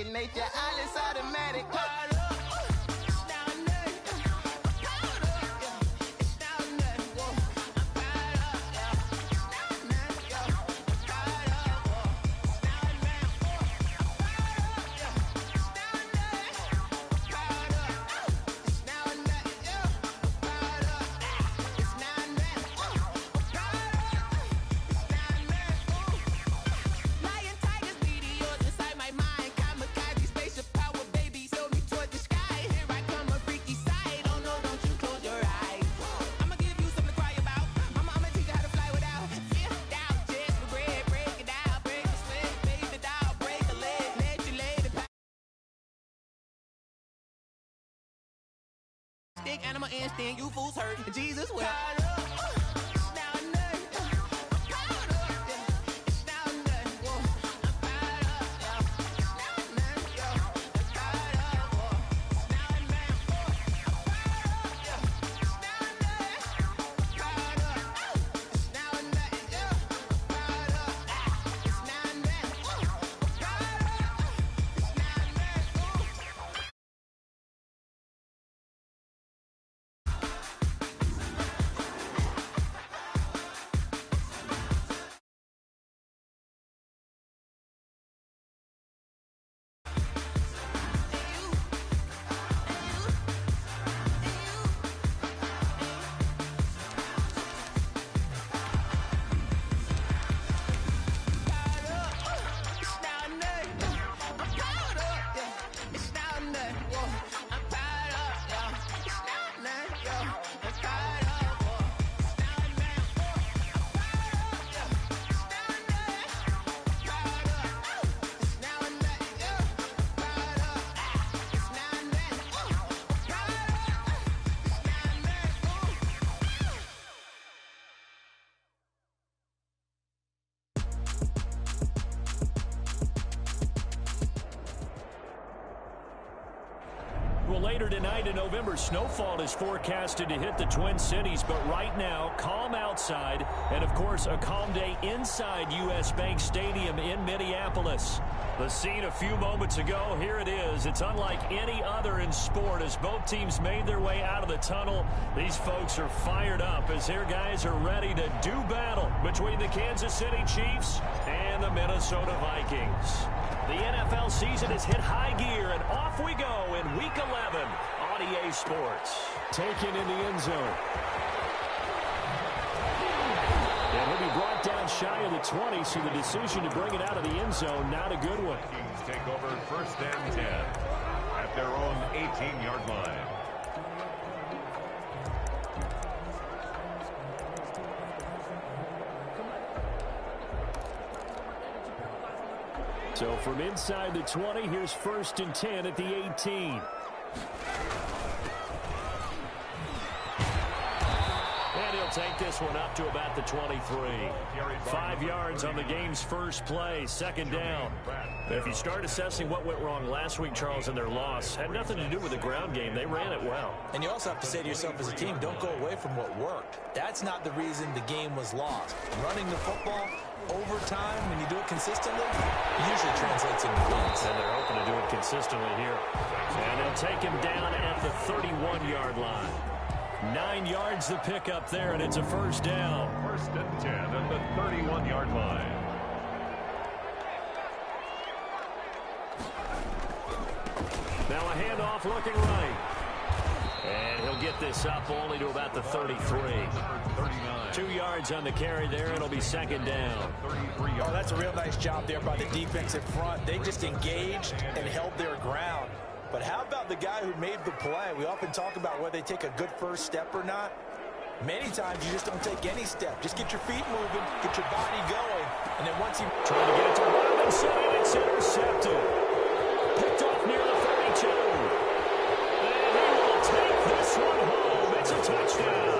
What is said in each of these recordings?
second nature, all is automatic. Animal instinct, you fools hurt. Jesus will. Well, later tonight in November, snowfall is forecasted to hit the Twin Cities, but right now, calm outside, and of course, a calm day inside U.S. Bank Stadium in Minneapolis. The scene a few moments ago, here it is. It's unlike any other in sport as both teams made their way out of the tunnel. These folks are fired up as their guys are ready to do battle between the Kansas City Chiefs and the Minnesota Vikings. The NFL season has hit high gear, and off we go in Week 11 on EA Sports. Taken in the end zone. And he'll be brought down shy of the 20, so the decision to bring it out of the end zone, not a good one. Vikings take over 1st and 10 at their own 18-yard line. So from inside the 20, here's 1st and 10 at the 18. And he'll take this one up to about the 23. 5 yards on the game's first play, 2nd down. But if you start assessing what went wrong last week, Charles, in their loss, had nothing to do with the ground game. They ran it well. And you also have to say to yourself as a team, don't go away from what worked. That's not the reason the game was lost. Running the football over time, when you do it consistently, it usually translates into wins. And they're hoping to do it consistently here. And they'll take him down at the 31-yard line. 9 yards the pick up there, and it's a 1st down. 1st and 10 at the 31-yard line. Now a handoff looking right. And he'll get this up only to about the 33. 2 yards on the carry there. It'll be 2nd down. Oh, that's a real nice job there by the defensive front. They just engaged and held their ground. But how about the guy who made the play? We often talk about whether they take a good first step or not. Many times you just don't take any step. Just get your feet moving, get your body going, and then once you trying to get it to Robinson, and it's intercepted. Picked off near the 32. And he will take this one home. It's a touchdown.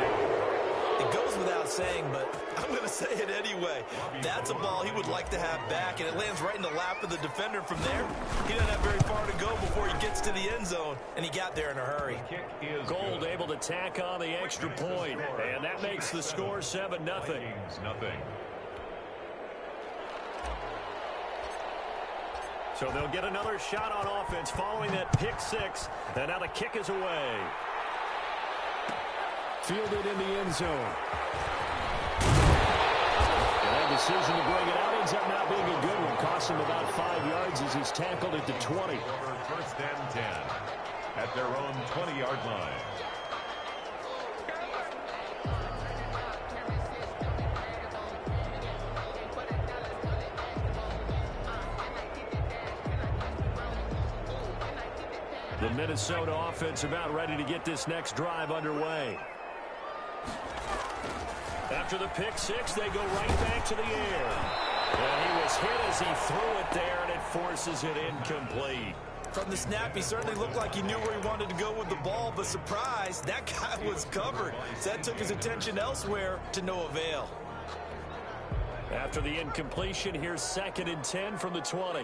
It goes without saying, but I'm going to say it anyway. That's a ball he would like to have back, and it lands right in the lap of the defender from there. He doesn't have very far to go before he gets to the end zone, and he got there in a hurry. Gold able to tack on the extra point, and that makes the score 7-0. So they'll get another shot on offense following that pick six. And now the kick is away. Fielded in the end zone. And that decision to bring it out ends up not being a good one. Cost him about 5 yards as he's tackled at the 20. First and 10 at their own 20-yard line. The Minnesota offense about ready to get this next drive underway. After the pick six, they go right back to the air. And he was hit as he threw it there, and it forces it incomplete. From the snap, he certainly looked like he knew where he wanted to go with the ball, but surprise, that guy was covered. So that took his attention elsewhere to no avail. After the incompletion, here's 2nd and 10 from the 20.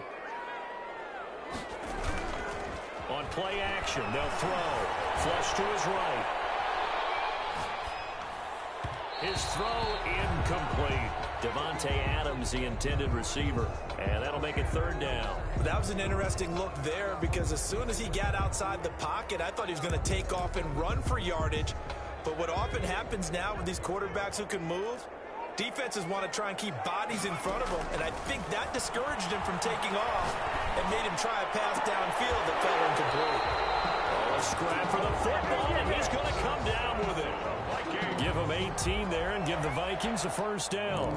On play action, they'll throw. Flush to his right. His throw incomplete. Devontae Adams, the intended receiver. And that'll make it 3rd down. That was an interesting look there because as soon as he got outside the pocket, I thought he was going to take off and run for yardage. But what often happens now with these quarterbacks who can move, defenses want to try and keep bodies in front of them, and I think that discouraged him from taking off and made him try a pass downfield that fell incomplete. A scrap for the football, and he's going to come down with it. Give him 18 there and give the Vikings a 1st down.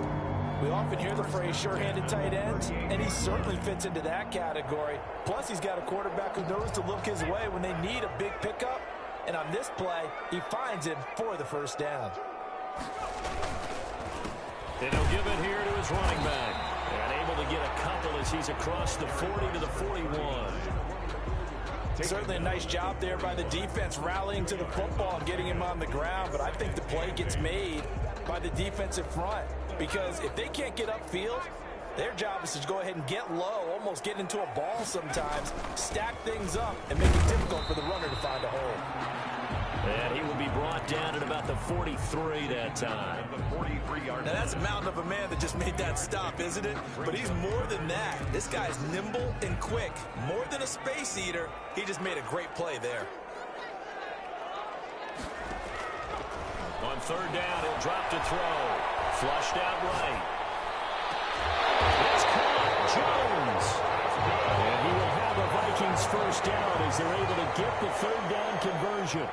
We often hear the phrase sure-handed tight ends, and he certainly fits into that category. Plus, he's got a quarterback who knows to look his way when they need a big pickup, and on this play, he finds him for the 1st down. And he'll give it here to his running back. And able to get a couple as he's across the 40 to the 41. Certainly a nice job there by the defense rallying to the football and getting him on the ground, but I think the play gets made by the defensive front because if they can't get upfield, their job is to go ahead and get low, almost get into a ball sometimes, stack things up, and make it difficult for the runner to find a hole. And he will be brought down at about the 43 that time. Now that's a mountain of a man that just made that stop, isn't it? But he's more than that. This guy's nimble and quick. More than a space eater, he just made a great play there. On 3rd down, he'll drop to throw. Flushed out right. It's caught. Jones. And he will have a Vikings 1st down as they're able to get the 3rd down conversion.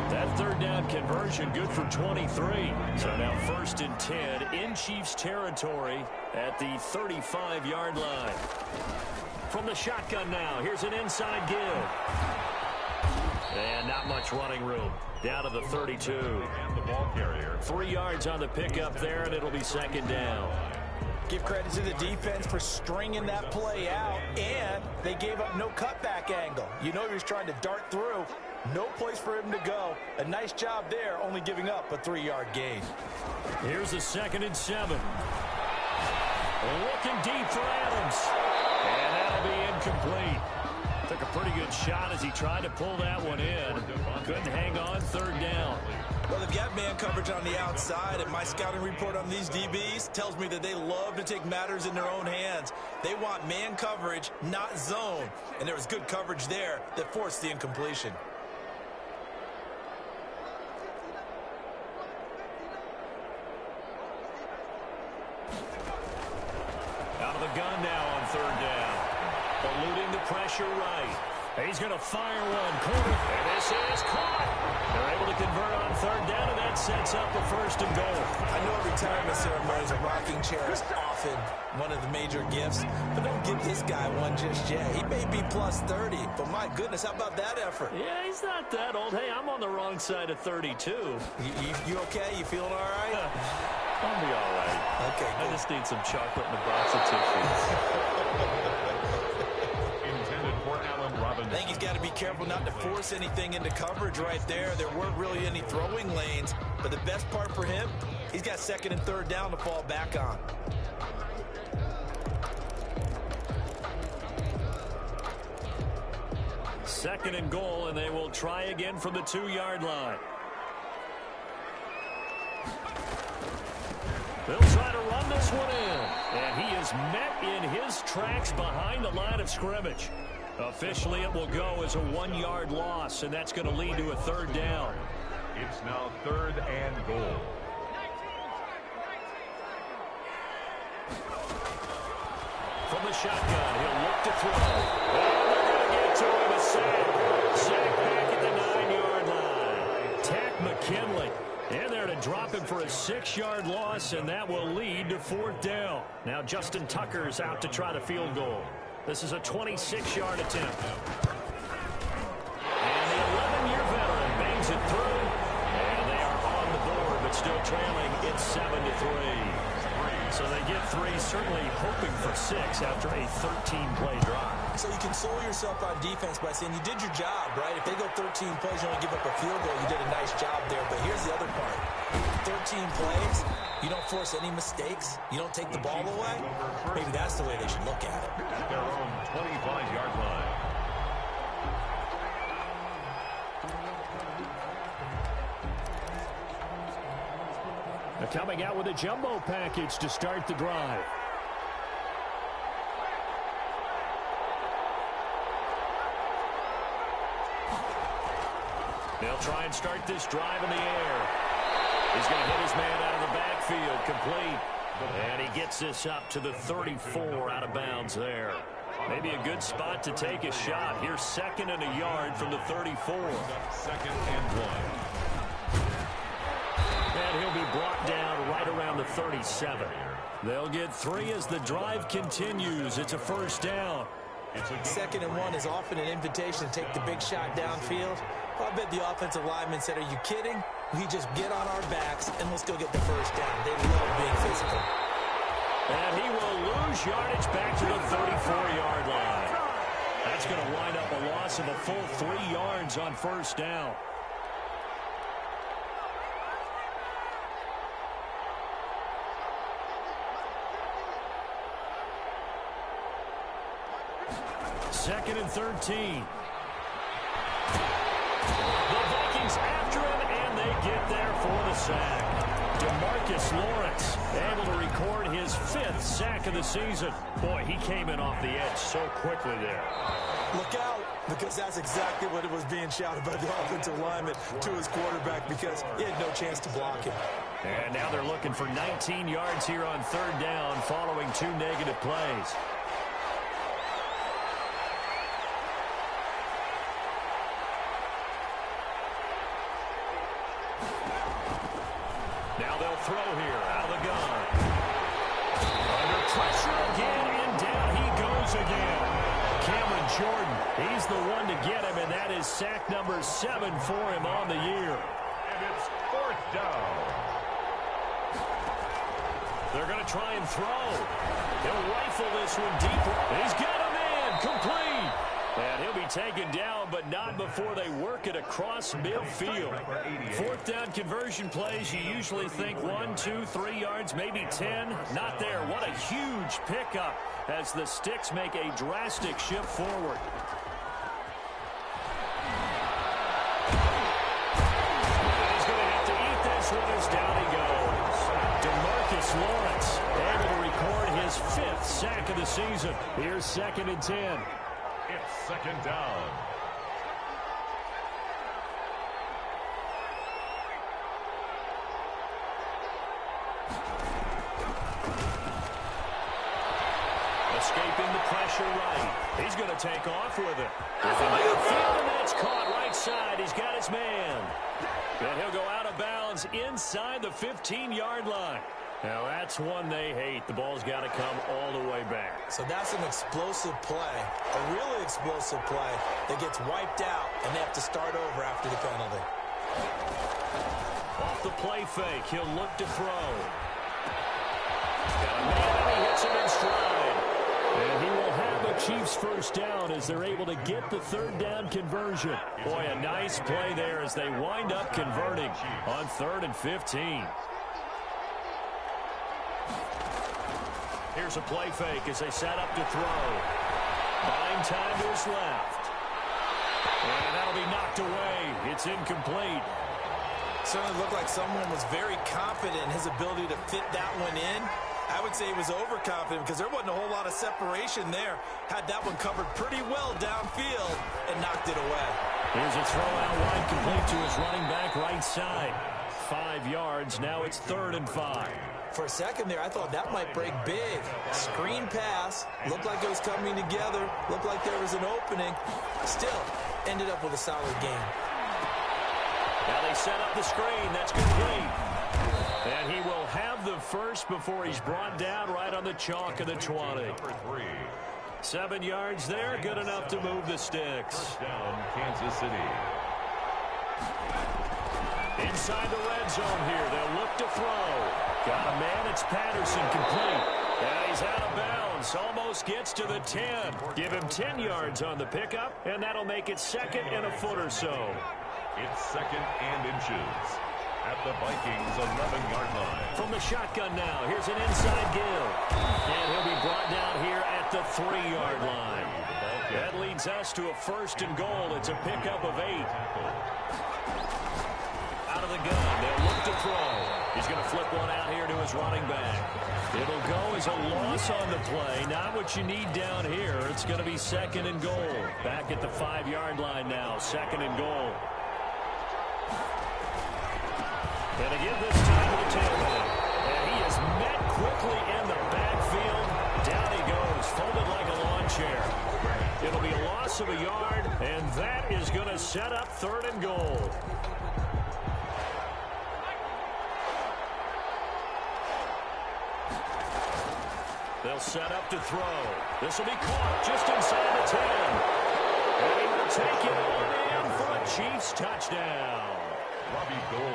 That 3rd down conversion good for 23. So now 1st and 10 in Chiefs territory at the 35-yard line. From the shotgun now, here's an inside give. And not much running room. Down to the 32. And the ball carrier. 3 yards on the pickup there, and it'll be 2nd down. Give credit to the defense for stringing that play out, and they gave up no cutback angle. You know he was trying to dart through. No place for him to go. A nice job there, only giving up a 3-yard gain. Here's a 2nd and 7. Looking deep for Adams. And that'll be incomplete. Took a pretty good shot as he tried to pull that one in. Couldn't hang on. 3rd down. Well, they've got man coverage on the outside, and my scouting report on these DBs tells me that they love to take matters in their own hands. They want man coverage, not zone. And there was good coverage there that forced the incompletion. Out of the gun now on 3rd down. Eluding the pressure right. He's going to fire one. Corner. And this is caught. They're able to convert on 3rd down, and that sets up a 1st and goal. I know retirement ceremonies, a rocking chair is often one of the major gifts, but don't give this guy one just yet. He may be plus 30, but my goodness, how about that effort? Yeah, he's not that old. Hey, I'm on the wrong side of 32. You okay? You feeling all right? I'll be all right. Okay, I good. just need some chocolate in a box of tissues. I think he's got to be careful not to force anything into coverage right there. There weren't really any throwing lanes, but the best part for him, he's got 2nd and 3rd down to fall back on. Second and goal, and they will try again from the 2-yard line. They'll try to to run this one in. And he is met in his tracks behind the line of scrimmage. Officially, it will go as a 1-yard loss, and that's going to lead to a third down. It's now 3rd and goal. From the shotgun, he'll look to throw. And they're going to get to him, a sack. Sack back at the 9-yard line. Tack McKinley in there to drop him for a 6-yard loss, and that will lead to 4th down. Now Justin Tucker's out to try the field goal. This is a 26-yard attempt. And the 11-year veteran bangs it through. And they are on the board, but still trailing. It's 7-3. So they get 3, certainly hoping for 6 after a 13-play drive. So you console yourself on defense by saying you did your job, right? If they go 13 plays, you only give up a field goal, you did a nice job there. But here's the other part. 13 plays, you don't force any mistakes, you don't take the ball away. Maybe that's the way they should look at it. At their own 25-yard line. They're coming out with a jumbo package to start the drive. They'll try and start this drive in the air. He's going to hit his man out of the backfield, complete. And he gets this up to the 34 out of bounds there. Maybe a good spot to take a shot. Here's 2nd and a yard from the 34. 2nd and 1. And he'll be brought down right around the 37. They'll get 3 as the drive continues. It's a 1st down. 2nd and 1 is often an invitation to take the big shot downfield. I bet the offensive lineman said, are you kidding? We just get on our backs and let's go get the 1st down. They love being physical. And he will lose yardage back to the 34-yard line. That's going to wind up a loss of a full 3 yards on 1st down. Second and 13. The Vikings after him, and they get there for the sack. DeMarcus Lawrence able to record his 5th sack of the season. Boy, he came in off the edge so quickly there. Look out, because that's exactly what it was being shouted by the offensive lineman to his quarterback, because he had no chance to block him. And now they're looking for 19 yards here on 3rd down following 2 negative plays. Now they'll throw here out of the gun. Under pressure again, and down he goes again. Cameron Jordan, he's the one to get him, and that is sack number 7 for him on the year. And it's 4th down. They're going to try and throw. He'll rifle this one deep. He's got him in, complete. And he'll be taken down, but not before they work it across midfield. 4th down conversion plays, you usually think 1, 2, 3 yards, maybe 10. Not there. What a huge pickup as the Sticks make a drastic shift forward. He's going to have to eat this one as down he goes. DeMarcus Lawrence able to record his 5th sack of the season. Here's 2nd and 10. It's 2nd down. Escaping the pressure right. He's going to take off with it. And that's caught right side. He's got his man. And he'll go out of bounds inside the 15-yard line. Now, that's one they hate. The ball's got to come all the way back. So that's an explosive play, a really explosive play that gets wiped out, and they have to start over after the penalty. Off the play fake, he'll look to throw. Got a man, and he hits him in stride. And he will have a Chiefs 1st down as they're able to get the 3rd down conversion. Boy, a nice play there as they wind up converting on 3rd and 15. Here's a play fake as they set up to throw. Buying time to his left. And that'll be knocked away. It's incomplete. Certainly looked like someone was very confident in his ability to fit that one in. I would say he was overconfident because there wasn't a whole lot of separation there. Had that one covered pretty well downfield and knocked it away. Here's a throw out wide, complete to his running back right side. 5 yards. Now it's 3rd and 5. For a second there, I thought that might break big. Screen pass. Looked like it was coming together. Looked like there was an opening. Still, ended up with a solid game. Now they set up the screen. That's complete. And he will have the first before he's brought down right on the chalk of the 20. 7 yards there. Good enough to move the sticks. First down, Kansas City. Inside the red zone here. They'll look to throw. Got a man. It's Patterson, complete. And he's out of bounds. Almost gets to the 10. Give him 10 yards on the pickup, and that'll make it 2nd and a foot or so. It's 2nd and inches at the Vikings' 11-yard line. From the shotgun now, here's an inside give. And he'll be brought down here at the 3-yard line. That leads us to a 1st and goal. It's a pickup of 8. Out of the gun, they'll look to throw. He's going to flip one out here to his running back. It'll go as a loss on the play. Not what you need down here. It's going to be 2nd and goal. Back at the 5-yard line now, 2nd and goal. And again this time to the tailback. And he is met quickly in the backfield. Down he goes, folded like a lawn chair. It'll be a loss of a yard, and that is going to set up 3rd and goal. They'll set up to throw. This will be caught just inside the 10. And he will take it on in for a Chiefs touchdown.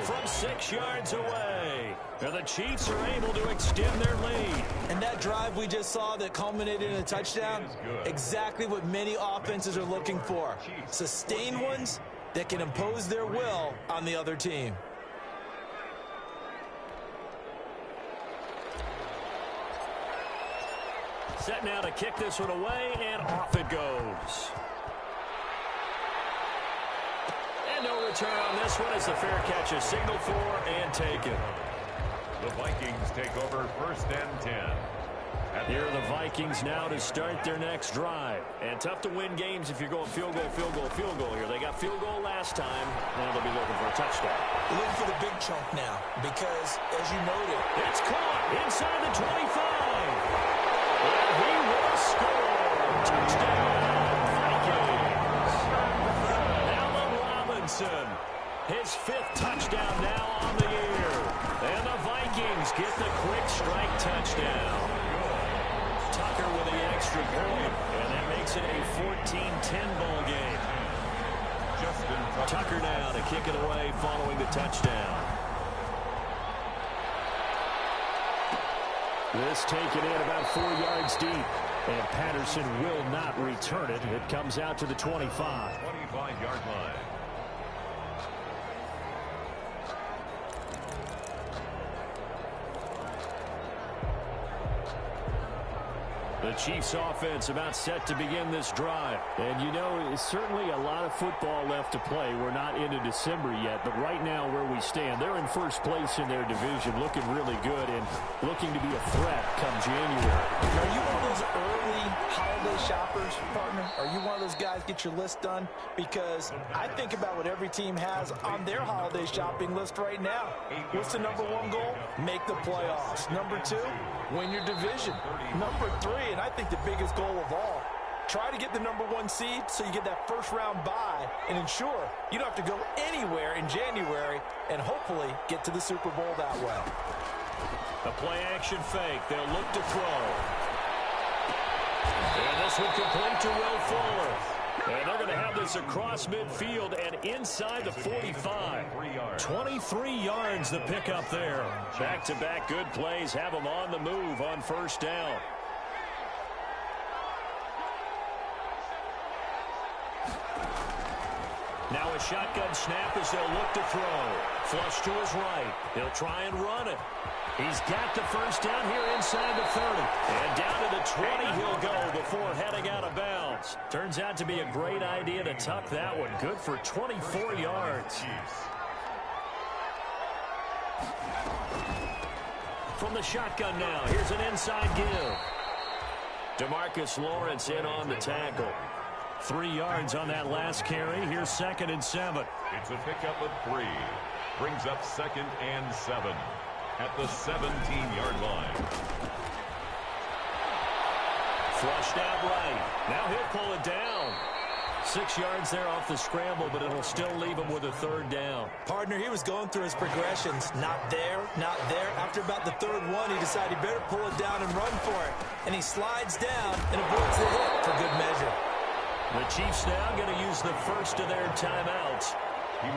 From 6 yards away. Now the Chiefs are able to extend their lead. And that drive we just saw that culminated in a touchdown, exactly what many offenses are looking for. Sustained ones that can impose their will on the other team. Set now to kick this one away, and off it goes. And no return on this one as the fair catch is signaled for and taken. The Vikings take over 1st and 10. Here are the Vikings now to start their next drive. And tough to win games if you're going field goal, field goal, field goal here. They got field goal last time. Now they'll be looking for a touchdown. They're looking for the big chunk now because, as you noted, it's caught inside the 25. And he will score. Touchdown, Vikings. Allen Robinson, his 5th touchdown now on the year. And the Vikings get the quick strike touchdown. Tucker with the extra point, and that makes it a 14-10 ball game. Tucker now to kick it away following the touchdown. This taken in about 4 yards deep, and Patterson will not return it. It comes out to the 25. 25-yard line. The Chiefs offense about set to begin this drive. And you know, it's certainly a lot of football left to play. We're not into December yet, but right now where we stand, they're in first place in their division, looking really good and looking to be a threat come January. Are you one of those early holiday shoppers, partner? Are you one of those guys get your list done? Because I think about what every team has on their holiday shopping list right now. What's the #1 goal? Make the playoffs. #2, win your division. #3, and I think the biggest goal of all, try to get the #1 seed so you get that first-round bye and ensure you don't have to go anywhere in January and hopefully get to the Super Bowl that way. A play-action fake. They'll look to throw. And this will complete to Will Fuller. And they're going to have this across midfield and inside the 45. 23 yards the pickup there. Back-to-back good plays have them on the move on first down. Now a shotgun snap as they'll look to throw. Flush to his right. He'll try and run it. He's got the first down here inside the 30. And down to the 20 he'll go before heading out of bounds. Turns out to be a great idea to tuck that one. Good for 24 yards. from the shotgun now. Here's an inside give. DeMarcus Lawrence in on the tackle. 3 yards on that last carry. Here's 2nd and 7. It's a pickup of 3. Brings up 2nd and 7 at the 17-yard line. Flushed out right. Now he'll pull it down. 6 yards there off the scramble, but it'll still leave him with a 3rd down. Partner, he was going through his progressions. Not there, not there. After about the 3rd one, he decided he better pull it down and run for it. And he slides down and avoids the hit for good measure. The Chiefs now going to use the first of their timeouts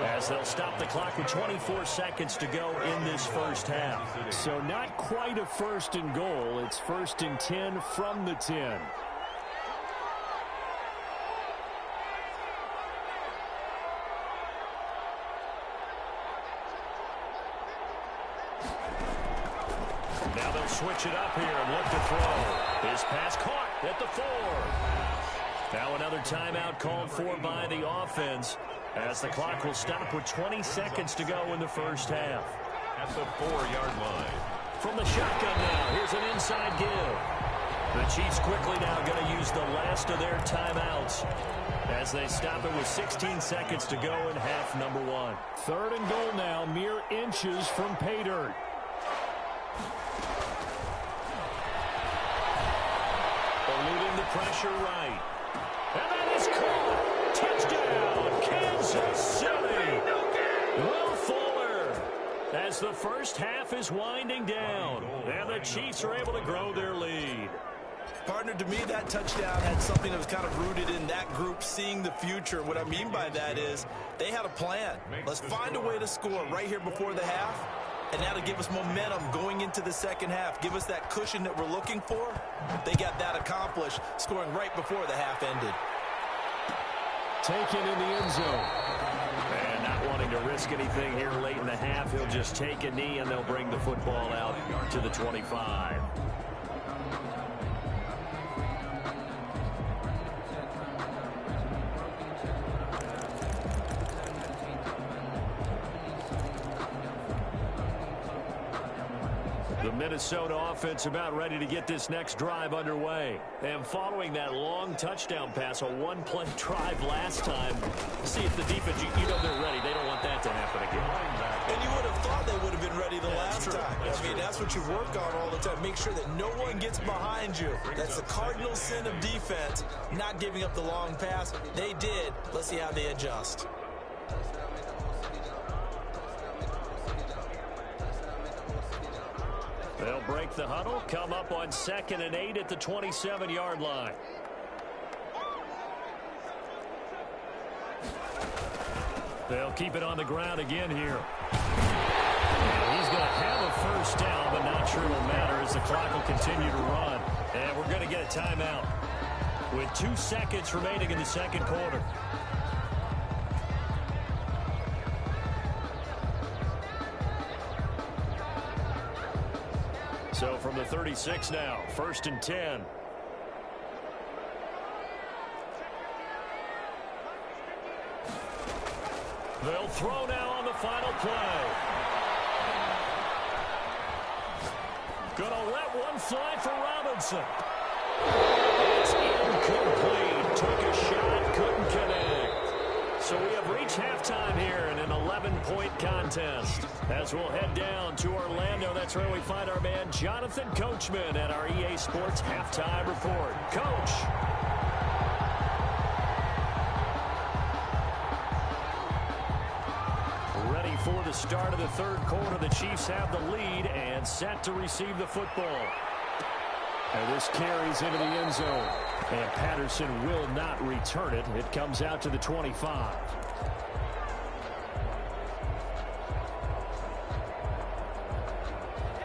as they'll stop the clock with 24 seconds to go in this first half. So not quite a 1st and goal. It's 1st and 10 from the 10. Now they'll switch it up here and look to throw. His pass caught at the 4. Now another timeout called for by the offense as the clock will stop with 20 seconds to go in the first half. At the 4-yard line. From the shotgun now, here's an inside give. The Chiefs quickly now going to use the last of their timeouts as they stop it with 16 seconds to go in half number 1. 3rd and goal now, mere inches from pay dirt. Eluding the pressure right. And that is caught. Touchdown, Kansas City. Will Fuller as the first half is winding down. And the Chiefs are able to grow their lead. Partner, to me, that touchdown had something that was kind of rooted in that group seeing the future. What I mean by that is they had a plan. Let's find a way to score right here before the half. And that'll give us momentum going into the second half. Give us that cushion that we're looking for. They got that accomplished, scoring right before the half ended. Taken in the end zone. And not wanting to risk anything here late in the half, he'll just take a knee and they'll bring the football out to the 25. The Minnesota offense about ready to get this next drive underway. And following that long touchdown pass, a 1-play drive last time, see if the defense, you know they're ready. They don't want that to happen again. And you would have thought they would have been ready the last time. I mean, that's what you work on all the time. Make sure that no one gets behind you. That's the cardinal sin of defense, not giving up the long pass. They did. Let's see how they adjust. They'll break the huddle, come up on 2nd and 8 at the 27-yard line. They'll keep it on the ground again here. And he's going to have a first down, but not sure it'll matter as the clock will continue to run. And we're going to get a timeout with 2 seconds remaining in the second quarter. So from the 36 now, 1st and 10. They'll throw now on the final play. Gonna let one fly for Robinson. It's incomplete. Took a shot, couldn't connect. So we have reached halftime here in an 11-point contest. As we'll head down to Orlando, that's where we find our man Jonathan Coachman at our EA Sports Halftime Report. Coach. Ready for the start of the third quarter. The Chiefs have the lead and set to receive the football. And this carries into the end zone. And Patterson will not return it. It comes out to the 25.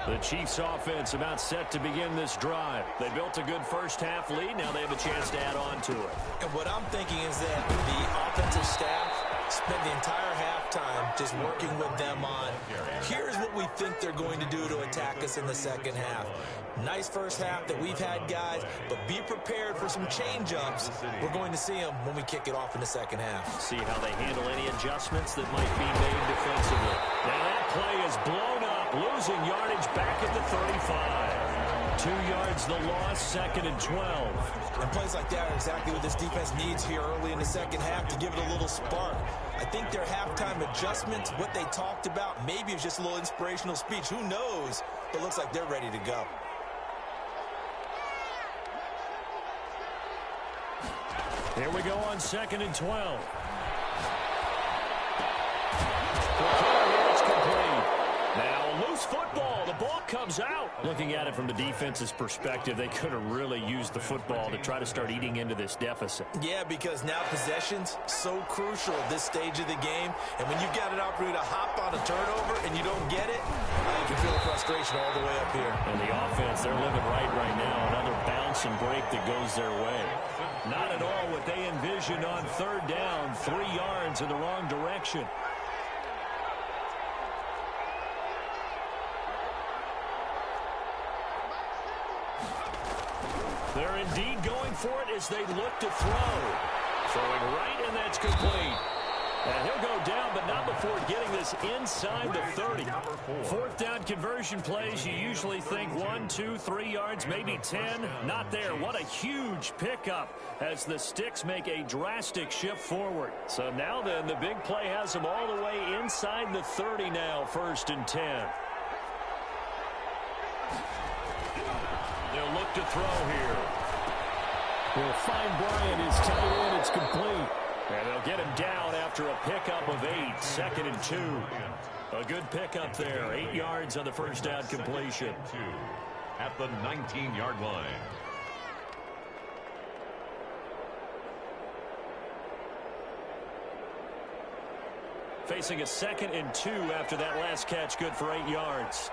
The Chiefs offense about set to begin this drive. They built a good first half lead. Now they have a chance to add on to it. And what I'm thinking is that the offensive staff spent the entire halftime just working with them on, here's what we think they're going to do to attack us in the second half. Nice first half that we've had, guys, but be prepared for some change-ups. We're going to see them when we kick it off in the second half. See how they handle any adjustments that might be made defensively. Now that play is blown up. Losing yardage back at the 35. 2 yards the loss, 2nd and 12. And plays like that are exactly what this defense needs here early in the second half to give it a little spark. I think their halftime adjustment, what they talked about, maybe it's just a little inspirational speech. Who knows? But it looks like they're ready to go. Here we go on 2nd and 12. It's complete. Now, loose football. The ball comes out. Looking at it from the defense's perspective, they could have really used the football to try to start eating into this deficit. Yeah, because now possession's so crucial at this stage of the game. And when you've got an opportunity to hop on a turnover and you don't get it, you can feel the frustration all the way up here. And the offense, they're living right now. Another bounce and break that goes their way. Not at all what they envisioned on 3rd down. 3 yards in the wrong direction. They're indeed going for it as they look to throw. Throwing right, and that's complete. And he'll go down, but not before getting this inside the 30. 4th down conversion plays, you usually think 1, 2, 3 yards, maybe 10. Not there. What a huge pickup as the Sticks make a drastic shift forward. So now then, the big play has them all the way inside the 30 now, 1st and 10. They'll look to throw here. He'll find Bryant, his tight end. It's complete. And they'll get him down after a pickup of 8, 2nd and 2. A good pickup there. 8 yards on the 1st down completion. At the 19-yard line. Facing a 2nd and 2 after that last catch, good for 8 yards.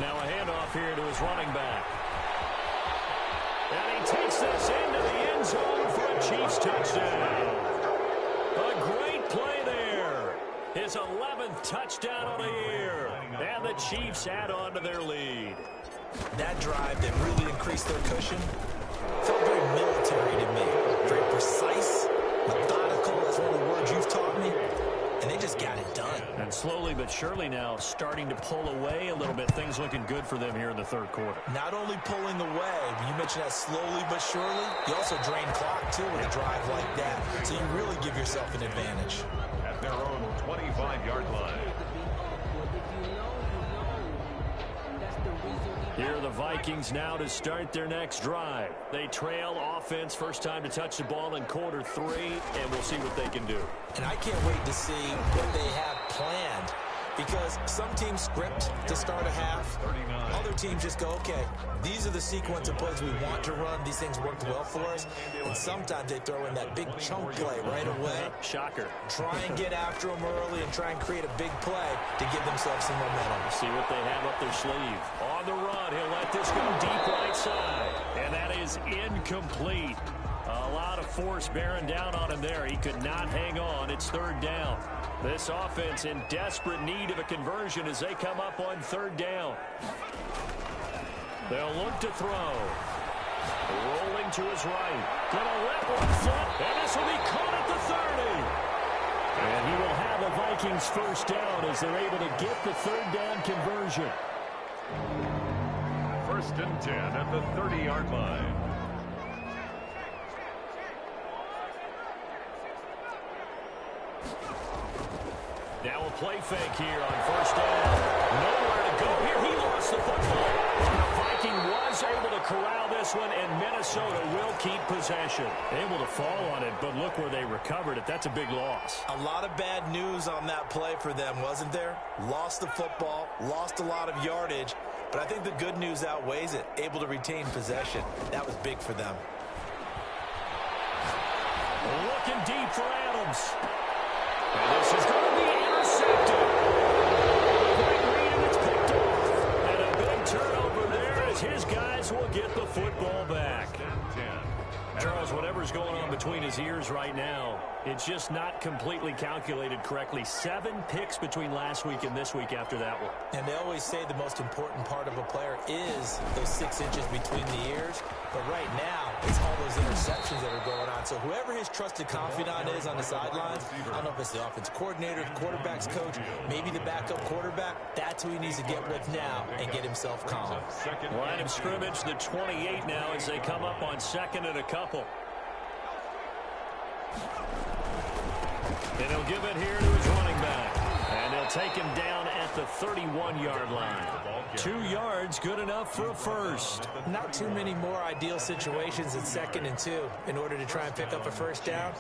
Now a handoff here to his running back. And he takes this into the end zone for a Chiefs touchdown. A great play there. His 11th touchdown of the year. And the Chiefs add on to their lead. That drive that really increased their cushion felt very military to me. Very precise, methodical, that's one of the words you've taught me. And they just got it done. And slowly but surely now starting to pull away a little bit. Things looking good for them here in the 3rd quarter. Not only pulling away, but you mentioned that slowly but surely. You also drain clock, too, with a drive like that. So you really give yourself an advantage. At their own 25-yard line. Here are the Vikings now to start their next drive. They trail offense, first time to touch the ball in quarter 3, and we'll see what they can do. And I can't wait to see what they have planned, because some teams script to start a half. Other teams just go, okay, these are the sequence of plays we want to run. These things worked well for us. And sometimes they throw in that big chunk play right away. Shocker. Try and get after them early and try and create a big play to give themselves some momentum. See what they have up their sleeve. On the run, he'll let this go deep right side. And that is incomplete. A lot of force bearing down on him there. He could not hang on. It's 3rd down. This offense in desperate need of a conversion as they come up on 3rd down. They'll look to throw. Rolling to his right. Gonna let one foot, and this will be caught at the 30. And he will have a Vikings 1st down as they're able to get the 3rd down conversion. 1st and 10 at the 30-yard line. Now a play fake here on 1st down. Nowhere to go here. He lost the football. The Viking was able to corral this one, and Minnesota will keep possession. Able to fall on it, but look where they recovered it. That's a big loss. A lot of bad news on that play for them, wasn't there? Lost the football, lost a lot of yardage, but I think the good news outweighs it. Able to retain possession. That was big for them. Looking deep for Adams. And this is going to be intercepted. Great read, and it's picked off. And a big turnover there as his guys will get the football back. Charles, whatever's going on between his ears right now, it's just not completely calculated correctly. 7 picks between last week and this week after that one. And they always say the most important part of a player is those 6 inches between the ears. But right now, it's all those interceptions that are going on. So whoever his trusted confidant is on the sidelines, I don't know if it's the offense coordinator, the quarterback's coach, maybe the backup quarterback, that's who he needs to get with now and get himself calm. Line of scrimmage, the 28 now as they come up on 2nd and a couple. And he'll give it here to his running back. And they'll take him down at the 31-yard line. 2 yards, good enough for a first. Not too many more ideal situations in 2nd and 2 in order to try and pick up a first down.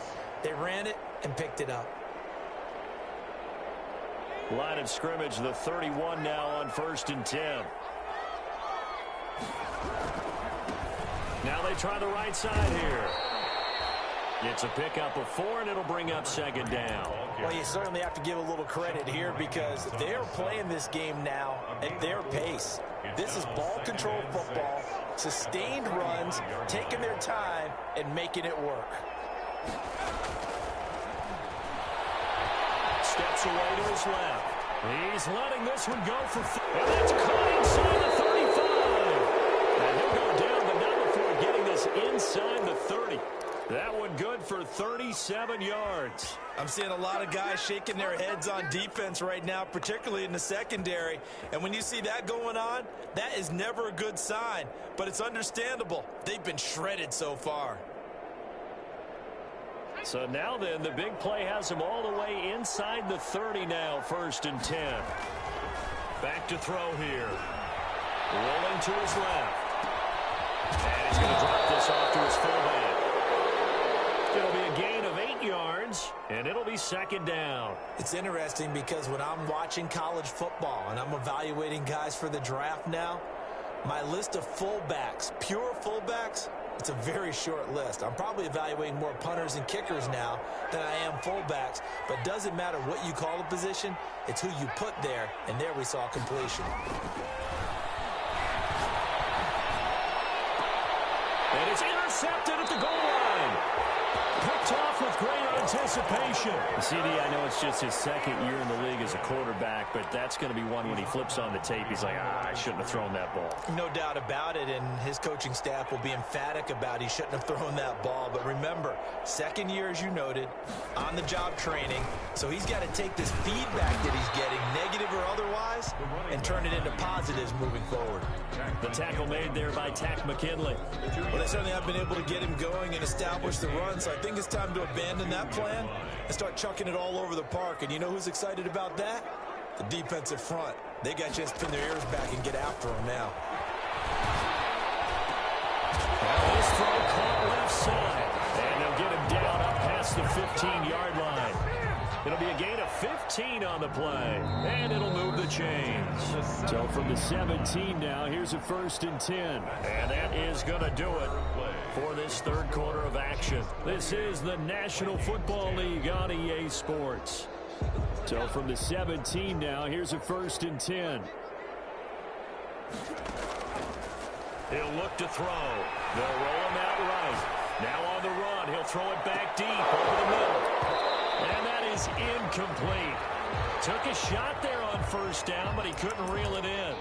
They ran it and picked it up. Line of scrimmage, the 31 now on 1st and 10. Now they try the right side here. It's a pickup of 4, and it'll bring up 2nd down. Well, you certainly have to give a little credit here because they're playing this game now at their pace. This is ball control football, sustained runs, taking their time, and making it work. Steps away to his left. He's letting this one go for 4. And that's caught inside the 35. And he'll go down, but not before getting this inside the 30. That one good for 37 yards. I'm seeing a lot of guys shaking their heads on defense right now, particularly in the secondary. And when you see that going on, that is never a good sign. But it's understandable. They've been shredded so far. So now then, the big play has him all the way inside the 30 now, 1st and 10. Back to throw here. Rolling to his left. And he's going to drop this off to his fullback. It'll be a gain of 8 yards, and it'll be 2nd down. It's interesting because when I'm watching college football and I'm evaluating guys for the draft now, my list of fullbacks, pure fullbacks, it's a very short list. I'm probably evaluating more punters and kickers now than I am fullbacks, but it doesn't matter what you call the position, it's who you put there, and there we saw completion. And it's intercepted at the goal line. Picked off with great anticipation. CD, I know it's just his 2nd year in the league as a quarterback, but that's going to be one when he flips on the tape. He's like, I shouldn't have thrown that ball. No doubt about it, and his coaching staff will be emphatic about he shouldn't have thrown that ball. But remember, 2nd year, as you noted, on-the-job training. So he's got to take this feedback that he's getting, negative or otherwise, and turn it into positives moving forward. The tackle made there by Tack McKinley. Well, they certainly have been able to get him going and establish the run, so I think it's time to abandon that plan and start chucking it all over the park. And you know who's excited about that? The defensive front. They got to just pin their ears back and get after him now. This throw caught left side, and they'll get him down up past the 15-yard line. It'll be a gain of 15 on the play, and it'll move the chains. So from the 17 now, here's a 1st and 10. And that is going to do it for this 3rd quarter of action. This is the National Football League on EA Sports. So from the 17 now, here's a 1st and 10. He'll look to throw. They'll roll him out right. Now on the run, he'll throw it back deep over the middle. And that is incomplete. Took a shot there on 1st down, but he couldn't reel it in.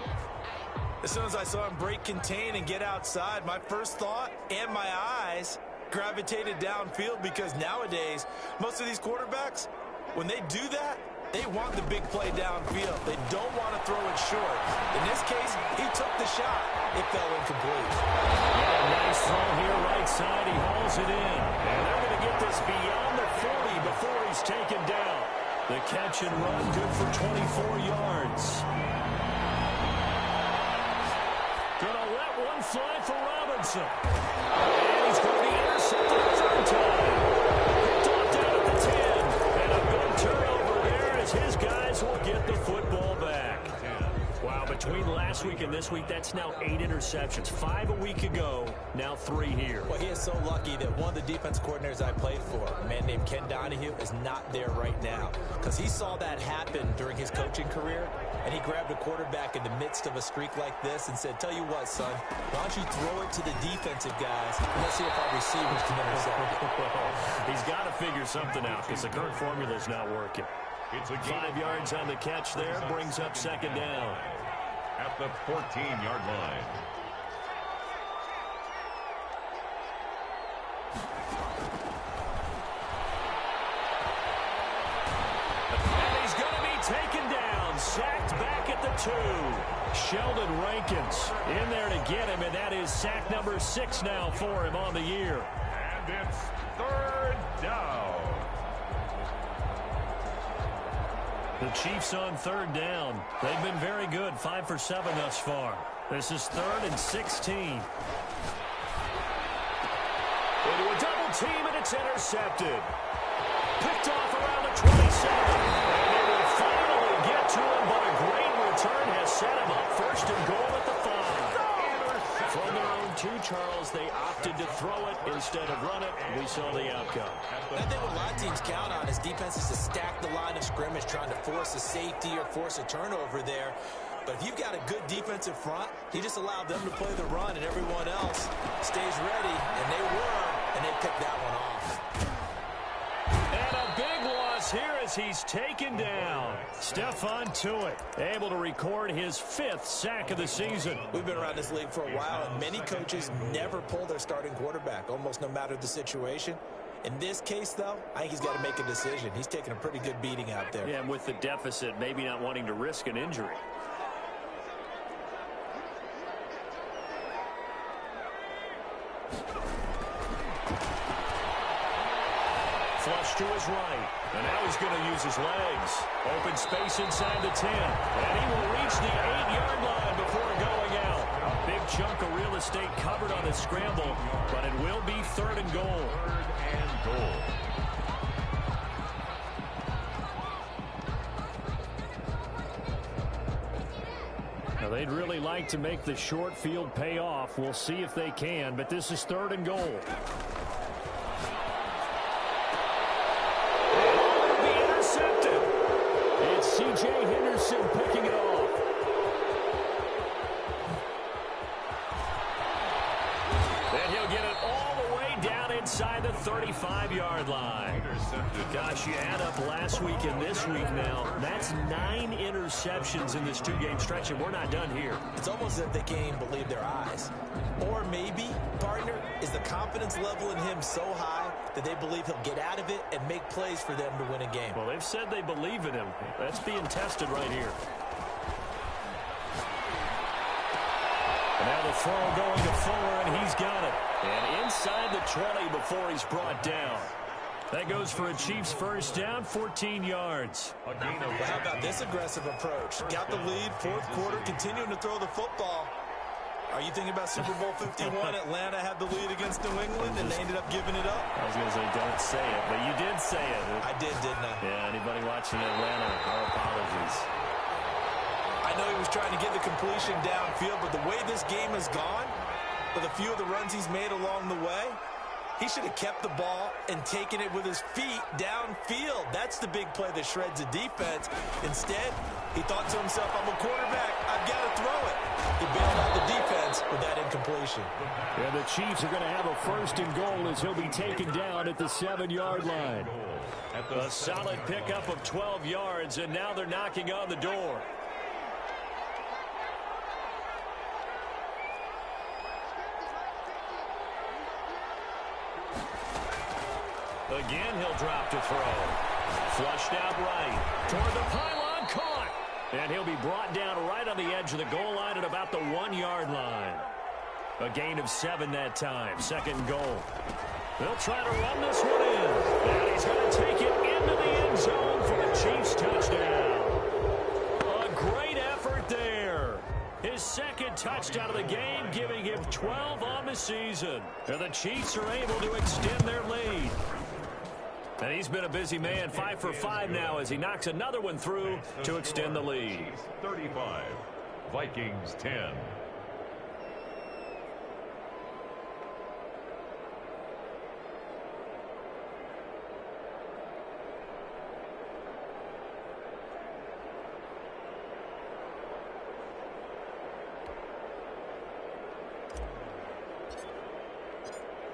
As soon as I saw him break contain and get outside, my first thought and my eyes gravitated downfield because nowadays, most of these quarterbacks, when they do that, they want the big play downfield. They don't want to throw it short. In this case, he took the shot. It fell incomplete. Yeah, nice throw here right side. He hauls it in. And they're going to get this beyond the 40 before he's taken down. The catch and run good for 24 yards. Gonna let one fly for Robinson. And he's going to be intercepted a 3rd time. Picked off down at the 10. And a big turnover there as his guys will get the football back. Wow, but Between last week and this week, that's now 8 interceptions. 5 a week ago, now 3 here. Well, he is so lucky that one of the defense coordinators I played for, a man named Ken Donahue, is not there right now. Because he saw that happen during his coaching career, and he grabbed a quarterback in the midst of a streak like this and said, tell you what, son, why don't you throw it to the defensive guys, and let's see if our receivers can intercept it. He's got to figure something out because the current formula is not working. It's a 5 yards on the catch there, brings up second down. At the 14-yard line. And he's going to be taken down, sacked back at the 2. Sheldon Rankins in there to get him, and that is sack number 6 now for him on the year. And it's third down. The Chiefs on third down. They've been very good, 5 for 7 thus far. This is 3rd and 16. Into a double team, and it's intercepted. Picked off around the 27. And they will finally get to him, but a great return has set him up. 1st and goal at the 5. From their own 2, Charles, they opted to throw it instead of run it. We saw the outcome. I think what a lot of teams count on is defenses to stack the line of scrimmage, trying to force a safety or force a turnover there. But if you've got a good defensive front, you just allow them to play the run and everyone else stays ready, and they were, and they picked that one off. And a big loss here as he's taken down. Stephon Tuitt able to record his 5th sack of the season. We've been around this league for a while, and many coaches never pull their starting quarterback, almost no matter the situation. In this case, though, I think he's got to make a decision. He's taking a pretty good beating out there. Yeah, and with the deficit, maybe not wanting to risk an injury. Flush to his right. And now he's going to use his legs. Open space inside the 10. And he will reach the 8-yard line before going out. A big chunk of real estate covered on the scramble, but it will be 3rd and goal. 3rd and goal. Now, they'd really like to make the short field pay off. We'll see if they can, but this is 3rd and goal. C.J. Henderson picking it off. And he'll get it all the way down inside the 35-yard line. Gosh, you add up last week and this week now. That's 9 interceptions in this 2-game stretch, and we're not done here. It's almost as if they can't even believe their eyes. Or maybe, partner, is the confidence level in him so high that they believe he'll get out of it and make plays for them to win a game. Well, they've said they believe in him. That's being tested right here. And now the throw going to Fuller, and he's got it. And inside the 20 before he's brought down. That goes for a Chiefs first down, 14 yards. How about this aggressive approach? Got the lead, 4th quarter, continuing to throw the football. Are you thinking about Super Bowl 51? Atlanta had the lead against New England, and they ended up giving it up? I was going to say, don't say it, but you did say it. I did, didn't I? Yeah, anybody watching Atlanta, our apologies. I know he was trying to get the completion downfield, but the way this game has gone, with a few of the runs he's made along the way, he should have kept the ball and taken it with his feet downfield. That's the big play that shreds a defense. Instead, he thought to himself, I'm a quarterback, I've got to throw it. He bailed out the defense with that incompletion. And the Chiefs are going to have a 1st and goal as he'll be taken down at the 7-yard line. A solid pickup of 12 yards, and now they're knocking on the door. Again, he'll drop to throw. Flushed out right. Toward the pylon, caught. And he'll be brought down right on the edge of the goal line at about the 1-yard line. A gain of 7 that time. 2nd and goal. They'll try to run this one in. And he's going to take it into the end zone for the Chiefs touchdown. A great effort there. His 2nd touchdown of the game, giving him 12 on the season. And the Chiefs are able to extend their lead. And he's been a busy man, 5 for 5 now as he knocks another one through to extend the lead. 35. Vikings 10.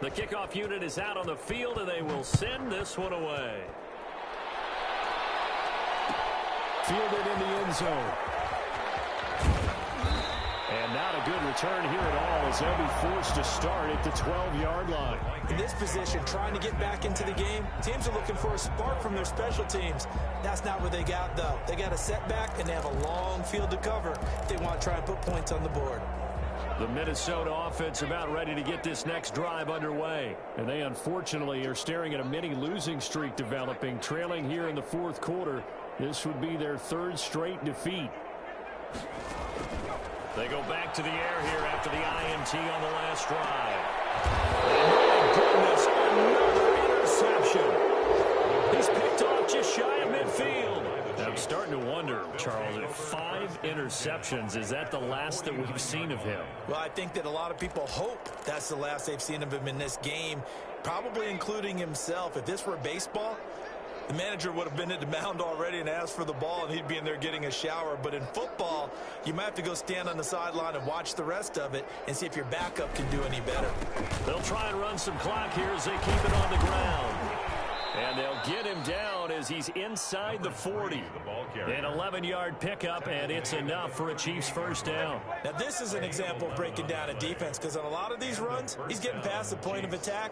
The kickoff unit is out on the field, and they will send this one away. Fielded in the end zone. And not a good return here at all, as they'll be forced to start at the 12-yard line. In this position, trying to get back into the game, teams are looking for a spark from their special teams. That's not what they got, though. They got a setback, and they have a long field to cover if they want to try and put points on the board. The Minnesota offense about ready to get this next drive underway. And they, unfortunately, are staring at a mini losing streak developing, trailing here in the fourth quarter. This would be their third straight defeat. They go back to the air here after the INT on the last drive. And my goodness, another interception. He's picked off just shy of midfield. I'm starting to wonder, Charles, if 5 interceptions, is that the last that we've seen of him? Well, I think that a lot of people hope that's the last they've seen of him in this game, probably including himself. If this were baseball, the manager would have been at the mound already and asked for the ball, and he'd be in there getting a shower. But in football, you might have to go stand on the sideline and watch the rest of it and see if your backup can do any better. They'll try and run some clock here as they keep it on the ground. And they'll get him down as he's inside the 40. An 11-yard pickup, and it's enough for a Chiefs first down. Now, this is an example of breaking down a defense, because on a lot of these runs, he's getting past the point of attack,